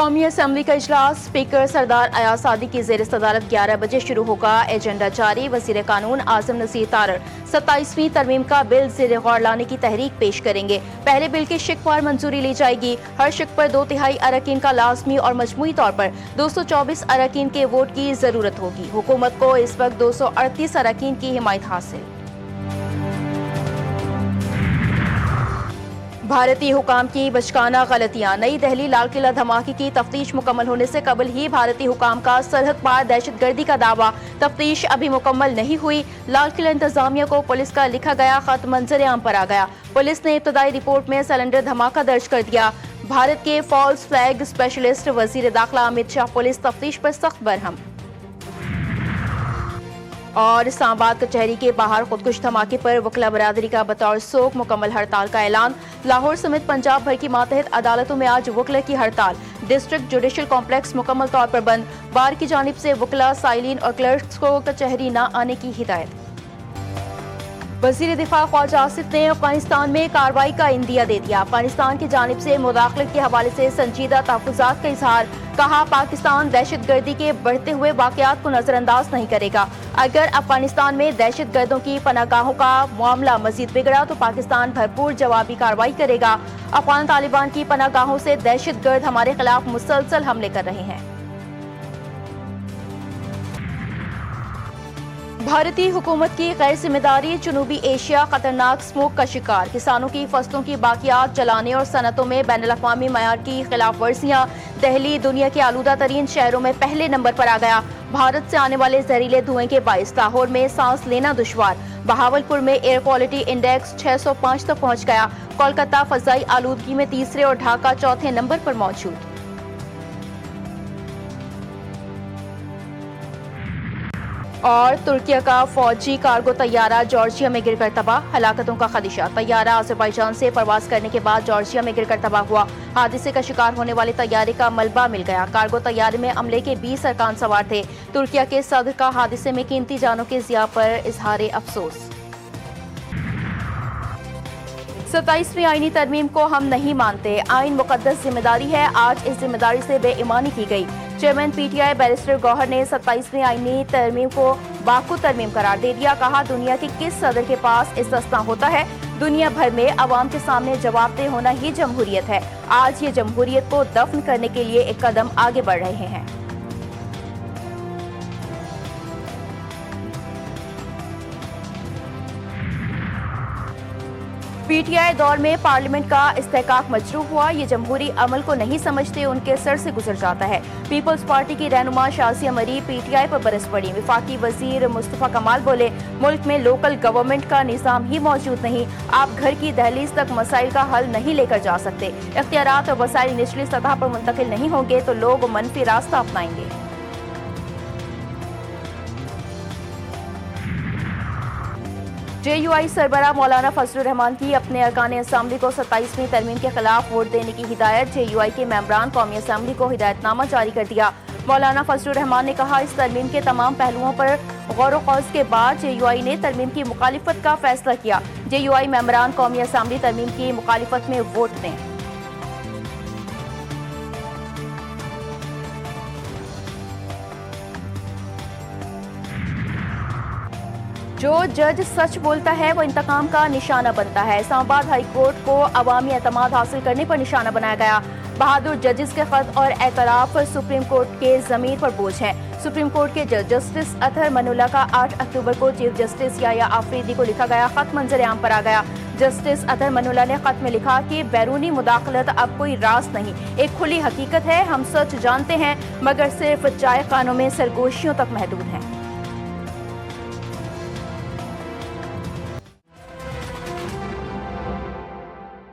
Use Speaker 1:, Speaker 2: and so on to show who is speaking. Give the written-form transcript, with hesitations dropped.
Speaker 1: कौमी असम्बली का इजलास स्पीकर सरदार अयाज सादी की ज़ेर सदारत 11 बजे शुरू होगा। एजेंडा जारी। वज़ीर कानून आज़म नसीर तारड़ 27वीं तरमीम का बिल ज़ेर गौर लाने की तहरीक पेश करेंगे। पहले बिल के शिक पर मंजूरी ली जाएगी। हर शिक पर 2/3 अरकान का लाजमी और मजमूई तौर पर 224 अरकान के वोट की जरूरत होगी। हुकूमत को इस वक्त 238 अरकान की हिमायत हासिल। भारतीय हुकाम की बचकाना गलतियां। नई दिल्ली लाल किला धमाके की तफ्तीश मुकम्मल होने से कबल ही भारतीय हुकाम का सरहद पार दहशतगर्दी का दावा। तफ्तीश अभी मुकम्मल नहीं हुई। लाल किला इंतजामिया को पुलिस का लिखा गया खत मंजर आम पर आ गया। पुलिस ने इब्तदाई रिपोर्ट में सिलेंडर धमाका दर्ज कर दिया। भारत के फॉल्स फ्लैग स्पेशलिस्ट वजीर दाखिला अमित शाह पुलिस तफ्तीश पर सख्त बरहम। और इस्लामाबाद कचहरी के बाहर खुदकुश धमाके पर वकला बरादरी का बतौर सोग मुकम्मल हड़ताल का ऐलान। लाहौर समेत पंजाब भर की मातहत अदालतों में आज वकला की हड़ताल। डिस्ट्रिक्ट जुडिशल कॉम्प्लेक्स मुकम्मल तौर पर बंद। बार की जानिब से वकला, साइलिन और क्लर्क्स को कचहरी न आने की हिदायत। वज़ीर दिफा ख्वाजा आसिफ ने अफगानिस्तान में कार्रवाई का इंदिया दे दिया। अफगानिस्तान की जानिब से मुदाखलत के हवाले से संजीदा तहफ़्फ़ुज़ात का इजहार। कहा, पाकिस्तान दहशतगर्दी के बढ़ते हुए वाक़यात को नजरअंदाज नहीं करेगा। अगर अफगानिस्तान में दहशतगर्दों की पनाहगाहों का मामला मजीद बिगड़ा तो पाकिस्तान भरपूर जवाबी कार्रवाई करेगा। अफगान तालिबान की पनाहगाहों से दहशतगर्द हमारे खिलाफ मुसलसल हमले कर रहे हैं। भारतीय हुकूमत की गैर जिम्मेदारी। जनूबी एशिया खतरनाक स्मोक का शिकार। किसानों की फसलों की बाकियात जलाने और सनतों में बैनुल-अक़वामी मयार की खिलाफ वर्जियां। दिल्ली दुनिया के आलूदा तरीन शहरों में पहले नंबर पर आ गया। भारत से आने वाले जहरीले धुएं के बाइस लाहौर में सांस लेना दुश्वार। बहावलपुर में एयर क्वालिटी इंडेक्स 605 तक पहुंच गया। कोलकाता फजाई आलूदगी में तीसरे और ढाका चौथे नंबर पर मौजूद। और तुर्की का फौजी कार्गो तैयारा जॉर्जिया में गिरकर तबाह। हलाकतों का खदशा। तैयारा अज़रबैजान से परवाज करने के बाद जॉर्जिया में गिरकर तबाह हुआ। हादसे का शिकार होने वाले तैयारे का मलबा मिल गया। कार्गो तैयारे में अमले के 20 अरकान सवार थे। तुर्की के सदर का हादसे में कीमती जानों के ज़िया पर इजहार अफसोस। 27वीं आईनी तरमीम को हम नहीं मानते। आइन मुकद्दस जिम्मेदारी है। आज इस जिम्मेदारी से बेईमानी की गई। चेयरमैन पीटीआई बैरिस्टर गौहर ने 27वीं आईनी तरमीम को बाकू तरमीम करार दे दिया। कहा, दुनिया के किस सदर के पास इस्तिस्ना होता है? दुनिया भर में अवाम के सामने जवाबदेह होना ही जमहूरियत है। आज ये जमहूरियत को दफन करने के लिए एक कदम आगे बढ़ रहे हैं। पीटीआई दौर में पार्लियामेंट का इस्तेहकाक मजरूह हुआ। ये जमहूरी अमल को नहीं समझते, उनके सर से गुजर जाता है। पीपल्स पार्टी की रहनुमा शाज़िया मरी पीटीआई पर बरस पड़ी। वफाकी वजीर मुस्तफा कमाल बोले, मुल्क में लोकल गवर्नमेंट का निज़ाम ही मौजूद नहीं। आप घर की दहलीज तक मसाइल का हल नहीं लेकर जा सकते। इख्तियारात और वसाइल निचली सतह पर मुंतकिल नहीं होंगे तो लोग मनफी रास्ता अपनाएंगे। JUI सरबराह मौलाना फजलुर रहमान की अपने अरकान असम्बली को 27वीं तरमीम के खिलाफ वोट देने की हिदायत। JUI के मेंबरान कौमी असम्बली को हिदायतनामा जारी कर दिया। मौलाना फजलुर रहमान ने कहा, इस तरमीम के तमाम पहलुओं पर गौर व खौज के बाद JUI ने तरमीम की मुखालिफत का फैसला किया। JUI मेंबरान कौमी असम्बली तरमीम की मुखालिफत में वोट दें। जो जज सच बोलता है वो इंतकाम का निशाना बनता है। इस्लामाबाद हाई कोर्ट को अवामी एतमाद हासिल करने पर निशाना बनाया गया। बहादुर जजेस के खत और एतराफ सुप्रीम कोर्ट के ज़मीर पर बोझ है। सुप्रीम कोर्ट के जज जस्टिस अतहर मनुल्लाह का 8 अक्टूबर को चीफ जस्टिस याया आफरीदी को लिखा गया खत मंजर आम पर आ गया। जस्टिस अतहर मनुल्लाह ने खत में लिखा कि बैरूनी मुदाखलत अब कोई राज नहीं, एक खुली हकीकत है। हम सच जानते हैं मगर सिर्फ चाय खानों में सरगोशियों तक महदूद हैं।